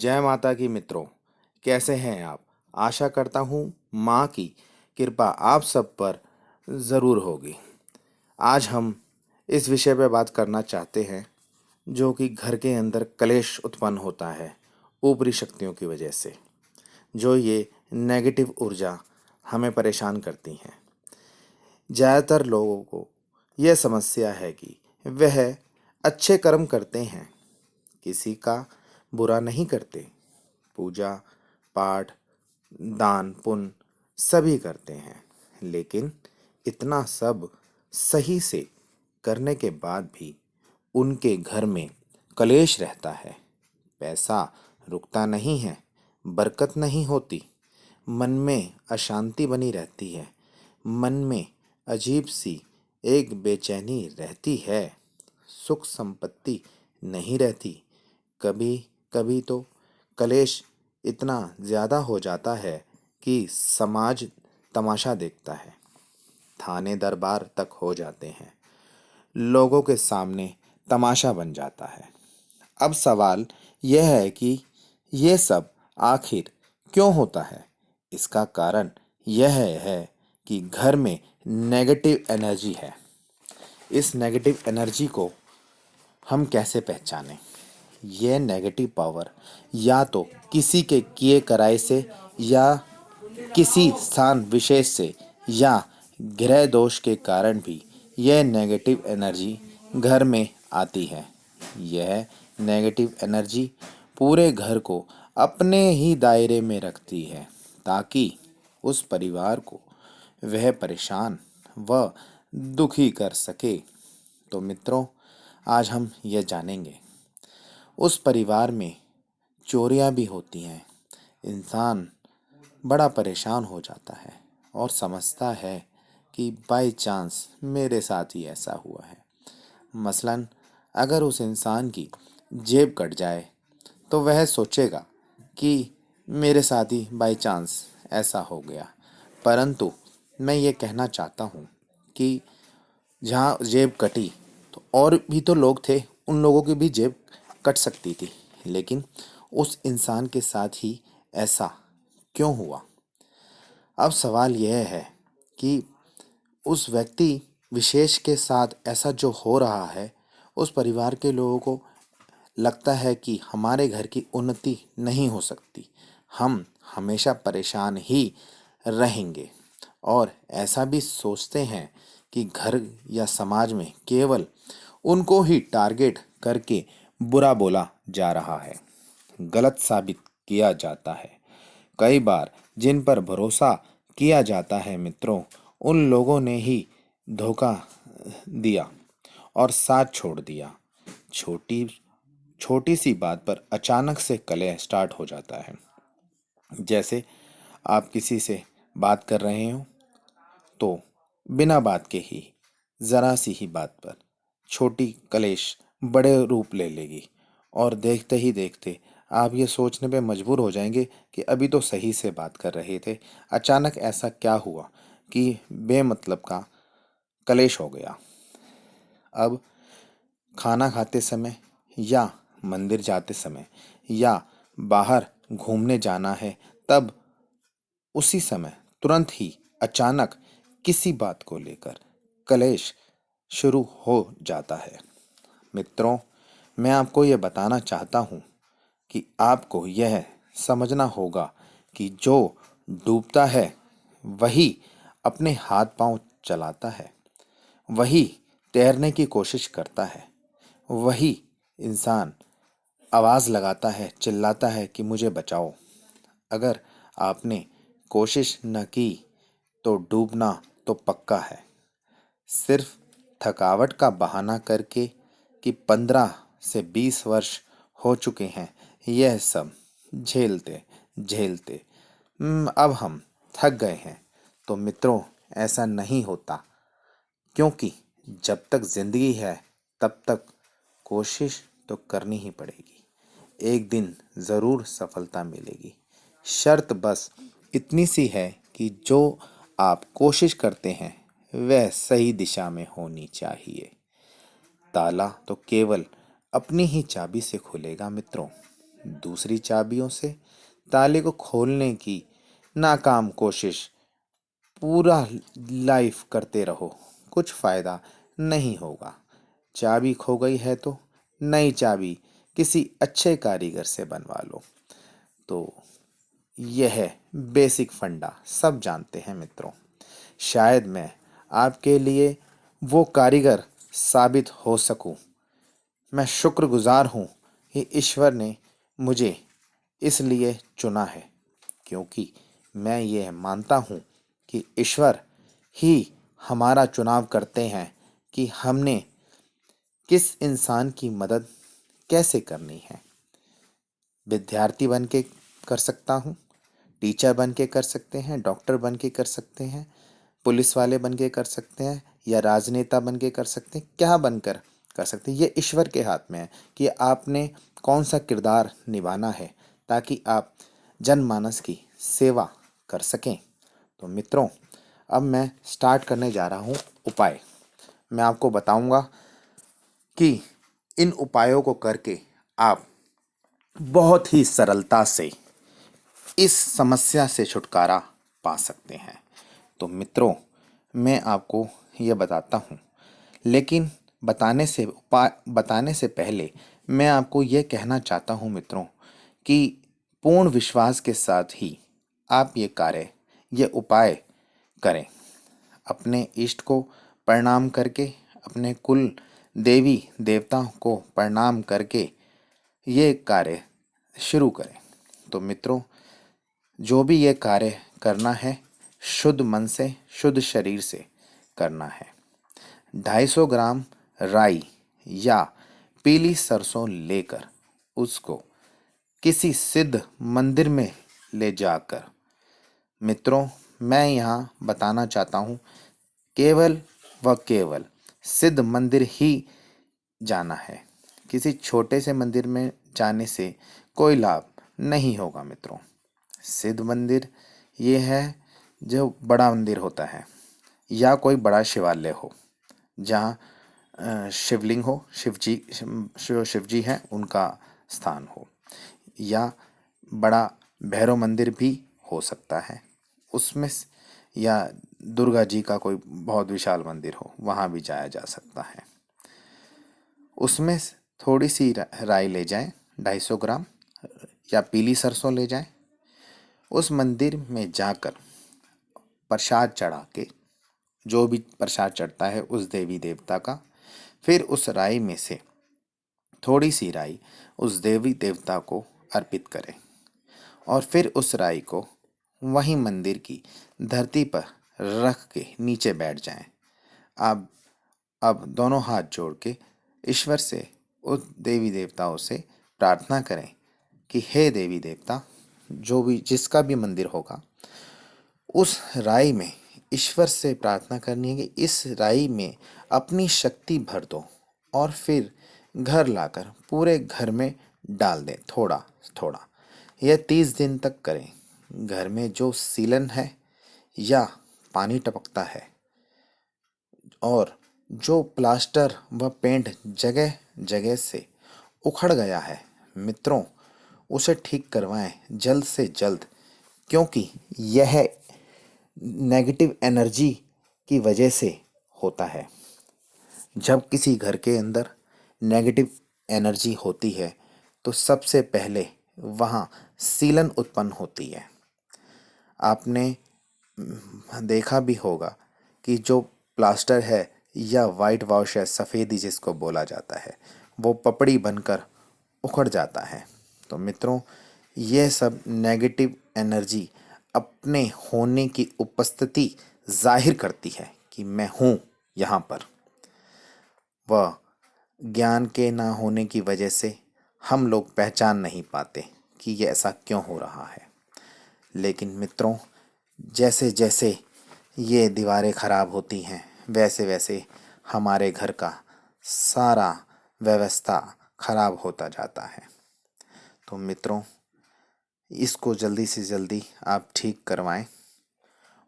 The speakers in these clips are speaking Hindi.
जय माता की मित्रों। कैसे हैं आप? आशा करता हूँ माँ की कृपा आप सब पर ज़रूर होगी। आज हम इस विषय पे बात करना चाहते हैं जो कि घर के अंदर कलेश उत्पन्न होता है ऊपरी शक्तियों की वजह से। जो ये नेगेटिव ऊर्जा हमें परेशान करती हैं। ज़्यादातर लोगों को यह समस्या है कि वह अच्छे कर्म करते हैं, किसी का बुरा नहीं करते। पूजा पाठ, दान पुण्य सभी करते हैं, लेकिन इतना सब सही से करने के बाद भी उनके घर में कलेश रहता है। पैसा रुकता नहीं है, बरकत नहीं होती, मन में अशांति बनी रहती है, मन में अजीब सी एक बेचैनी रहती है, सुख संपत्ति नहीं रहती। कभी कभी तो कलेश इतना ज़्यादा हो जाता है कि समाज तमाशा देखता है, थाने दरबार तक हो जाते हैं, लोगों के सामने तमाशा बन जाता है। अब सवाल यह है कि यह सब आखिर क्यों होता है? इसका कारण यह है कि घर में नेगेटिव एनर्जी है। इस नेगेटिव एनर्जी को हम कैसे पहचानें? यह नेगेटिव पावर या तो किसी के किए कराए से, या किसी स्थान विशेष से, या ग्रह दोष के कारण भी यह नेगेटिव एनर्जी घर में आती है। यह नेगेटिव एनर्जी पूरे घर को अपने ही दायरे में रखती है, ताकि उस परिवार को वह परेशान व दुखी कर सके। तो मित्रों, आज हम यह जानेंगे। उस परिवार में चोरियां भी होती हैं। इंसान बड़ा परेशान हो जाता है और समझता है कि बाय चांस मेरे साथ ही ऐसा हुआ है। मसलन अगर उस इंसान की जेब कट जाए तो वह सोचेगा कि मेरे साथ ही बाय चांस ऐसा हो गया। परंतु मैं ये कहना चाहता हूँ कि जहाँ जेब कटी तो और भी तो लोग थे, उन लोगों की भी जेब कट सकती थी, लेकिन उस इंसान के साथ ही ऐसा क्यों हुआ? अब सवाल यह है कि उस व्यक्ति विशेष के साथ ऐसा जो हो रहा है, उस परिवार के लोगों को लगता है कि हमारे घर की उन्नति नहीं हो सकती, हम हमेशा परेशान ही रहेंगे। और ऐसा भी सोचते हैं कि घर या समाज में केवल उनको ही टारगेट करके बुरा बोला जा रहा है, गलत साबित किया जाता है। कई बार जिन पर भरोसा किया जाता है मित्रों, उन लोगों ने ही धोखा दिया और साथ छोड़ दिया। छोटी छोटी सी बात पर अचानक से कलह स्टार्ट हो जाता है। जैसे आप किसी से बात कर रहे हो तो बिना बात के ही, जरा सी ही बात पर छोटी कलेश बड़े रूप ले लेगी, और देखते ही देखते आप ये सोचने पे मजबूर हो जाएंगे कि अभी तो सही से बात कर रहे थे, अचानक ऐसा क्या हुआ कि बेमतलब का कलेश हो गया। अब खाना खाते समय, या मंदिर जाते समय, या बाहर घूमने जाना है, तब उसी समय तुरंत ही अचानक किसी बात को लेकर कलेश शुरू हो जाता है। मित्रों, मैं आपको यह बताना चाहता हूँ कि आपको यह समझना होगा कि जो डूबता है वही अपने हाथ पांव चलाता है, वही तैरने की कोशिश करता है, वही इंसान आवाज़ लगाता है, चिल्लाता है कि मुझे बचाओ। अगर आपने कोशिश न की तो डूबना तो पक्का है। सिर्फ थकावट का बहाना करके कि 15 से 20 वर्ष हो चुके हैं यह सब झेलते झेलते, अब हम थक गए हैं। तो मित्रों, ऐसा नहीं होता, क्योंकि जब तक जिंदगी है तब तक कोशिश तो करनी ही पड़ेगी। एक दिन ज़रूर सफलता मिलेगी। शर्त बस इतनी सी है कि जो आप कोशिश करते हैं वह सही दिशा में होनी चाहिए। ताला तो केवल अपनी ही चाबी से खुलेगा मित्रों। दूसरी चाबियों से ताले को खोलने की नाकाम कोशिश पूरा लाइफ करते रहो, कुछ फायदा नहीं होगा। चाबी खो गई है तो नई चाबी किसी अच्छे कारीगर से बनवा लो। तो यह है बेसिक फंडा, सब जानते हैं मित्रों। शायद मैं आपके लिए वो कारीगर साबित हो सकूं। मैं शुक्रगुजार हूँ कि ईश्वर ने मुझे इसलिए चुना है, क्योंकि मैं ये मानता हूँ कि ईश्वर ही हमारा चुनाव करते हैं कि हमने किस इंसान की मदद कैसे करनी है। विद्यार्थी बन के कर सकता हूँ, टीचर बन के कर सकते हैं, डॉक्टर बन के कर सकते हैं, पुलिस वाले बन के कर सकते हैं, या राजनेता बन के कर सकते हैं, क्या बनकर कर सकते हैं। ये ईश्वर के हाथ में है कि आपने कौन सा किरदार निभाना है ताकि आप जनमानस की सेवा कर सकें। तो मित्रों, अब मैं स्टार्ट करने जा रहा हूँ उपाय। मैं आपको बताऊंगा कि इन उपायों को करके आप बहुत ही सरलता से इस समस्या से छुटकारा पा सकते हैं। तो मित्रों, मैं आपको ये बताता हूँ, लेकिन बताने से पहले मैं आपको ये कहना चाहता हूँ मित्रों कि पूर्ण विश्वास के साथ ही आप ये उपाय करें। अपने इष्ट को प्रणाम करके, अपने कुल देवी देवताओं को प्रणाम करके ये कार्य शुरू करें। तो मित्रों, जो भी ये कार्य करना है, शुद्ध मन से, शुद्ध शरीर से करना है। 250 ग्राम राई या पीली सरसों लेकर उसको किसी सिद्ध मंदिर में ले जाकर, मित्रों मैं यहाँ बताना चाहता हूँ, केवल व केवल सिद्ध मंदिर ही जाना है। किसी छोटे से मंदिर में जाने से कोई लाभ नहीं होगा मित्रों। सिद्ध मंदिर ये है जो बड़ा मंदिर होता है, या कोई बड़ा शिवालय हो जहाँ शिवलिंग हो, शिव जी हैं उनका स्थान हो, या बड़ा भैरव मंदिर भी हो सकता है उसमें, या दुर्गा जी का कोई बहुत विशाल मंदिर हो, वहाँ भी जाया जा सकता है। उसमें थोड़ी सी राई ले जाएं, 250 ग्राम, या पीली सरसों ले जाएं। उस मंदिर में जाकर प्रसाद चढ़ा के, जो भी प्रसाद चढ़ता है उस देवी देवता का, फिर उस राई में से थोड़ी सी राई उस देवी देवता को अर्पित करें, और फिर उस राई को वहीं मंदिर की धरती पर रख के नीचे बैठ जाएं। आप अब दोनों हाथ जोड़ के ईश्वर से, उस देवी देवताओं से प्रार्थना करें कि हे देवी देवता, जो भी जिसका भी मंदिर होगा, उस राई में ईश्वर से प्रार्थना करनी है कि इस राई में अपनी शक्ति भर दो, और फिर घर लाकर पूरे घर में डाल दें थोड़ा थोड़ा। यह 30 दिन तक करें। घर में जो सीलन है या पानी टपकता है, और जो प्लास्टर व पेंट जगह जगह से उखड़ गया है मित्रों, उसे ठीक करवाएं जल्द से जल्द, क्योंकि यह नेगेटिव एनर्जी की वजह से होता है। जब किसी घर के अंदर नेगेटिव एनर्जी होती है तो सबसे पहले वहाँ सीलन उत्पन्न होती है। आपने देखा भी होगा कि जो प्लास्टर है या वाइट वॉश है, सफ़ेदी जिसको बोला जाता है, वो पपड़ी बनकर उखड़ जाता है। तो मित्रों, ये सब नेगेटिव एनर्जी अपने होने की उपस्थिति जाहिर करती है कि मैं हूँ यहाँ पर। वह ज्ञान के ना होने की वजह से हम लोग पहचान नहीं पाते कि ये ऐसा क्यों हो रहा है। लेकिन मित्रों, जैसे जैसे ये दीवारें ख़राब होती हैं, वैसे वैसे हमारे घर का सारा व्यवस्था ख़राब होता जाता है। तो मित्रों, इसको जल्दी से जल्दी आप ठीक करवाएं,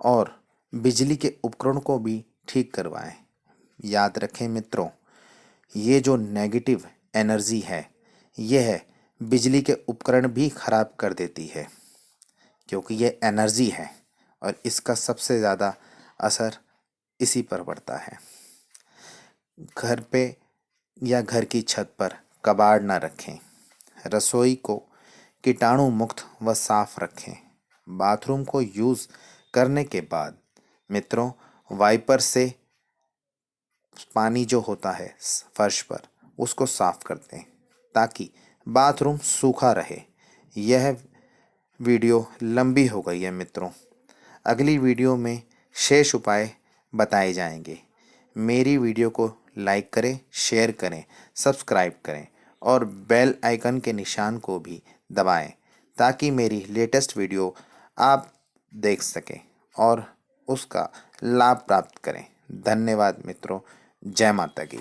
और बिजली के उपकरण को भी ठीक करवाएं। याद रखें मित्रों, ये जो नेगेटिव एनर्जी है, यह बिजली के उपकरण भी खराब कर देती है, क्योंकि ये एनर्जी है और इसका सबसे ज़्यादा असर इसी पर पड़ता है। घर पे या घर की छत पर कबाड़ ना रखें। रसोई को कीटाणु मुक्त व साफ रखें। बाथरूम को यूज़ करने के बाद मित्रों वाइपर से पानी जो होता है फर्श पर उसको साफ कर दें, ताकि बाथरूम सूखा रहे। यह वीडियो लंबी हो गई है मित्रों। अगली वीडियो में शेष उपाय बताए जाएंगे। मेरी वीडियो को लाइक करें, शेयर करें, सब्सक्राइब करें और बेल आइकन के निशान को भी दबाएं, ताकि मेरी लेटेस्ट वीडियो आप देख सकें और उसका लाभ प्राप्त करें। धन्यवाद मित्रों। जय माता की।